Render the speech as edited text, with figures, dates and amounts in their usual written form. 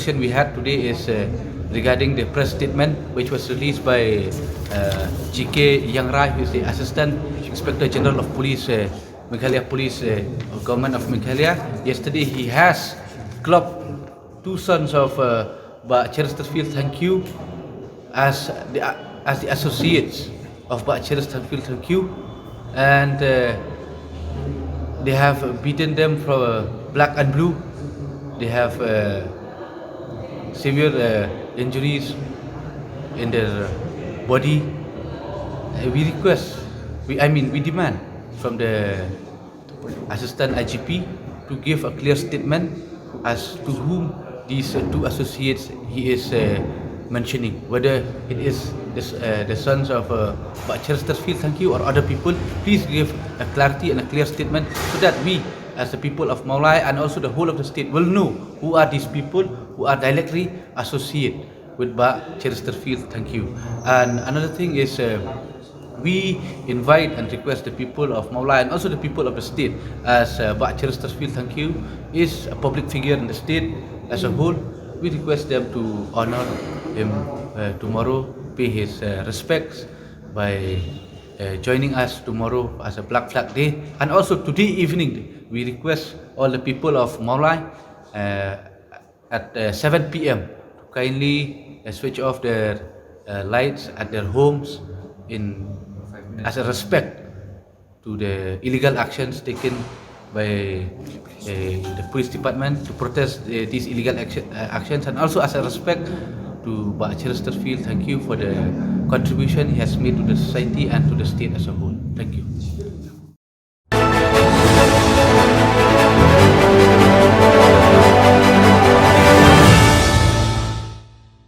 We had today is regarding the press statement which was released by GK Yang Rai, who is the Assistant Inspector General of Police, Meghalaya Police, Government of Meghalaya. Yesterday he has clubbed two sons of Pak Chesterfield Thank You as the associates of Pak Chesterfield Thank You, and they have beaten them for black and blue. They have severe injuries in their body. We request, we demand from the Assistant IGP to give a clear statement as to whom these two associates he is mentioning, whether it is the sons of Pak Chesterfield Thank You or other people. Please give a clarity and a clear statement so that we as the people of Meghalaya and also the whole of the state will know who are these people who are directly associated with Pak Chesterfield Thank You. And another thing is we invite and request the people of Meghalaya and also the people of the state, as Pak Chesterfield Thank You is a public figure in the state as a whole. We request them to honor him tomorrow, pay his respects by joining us tomorrow as a Black Flag Day. And also today evening, we request all the people of Meghalaya at 7 p.m. to kindly switch off their lights at their homes as a respect to the illegal actions taken by the police department to protest these illegal actions, and also as a respect to Pak Chesterfield Thank You for the contribution he has made to the society and to the state as a whole. Thank you.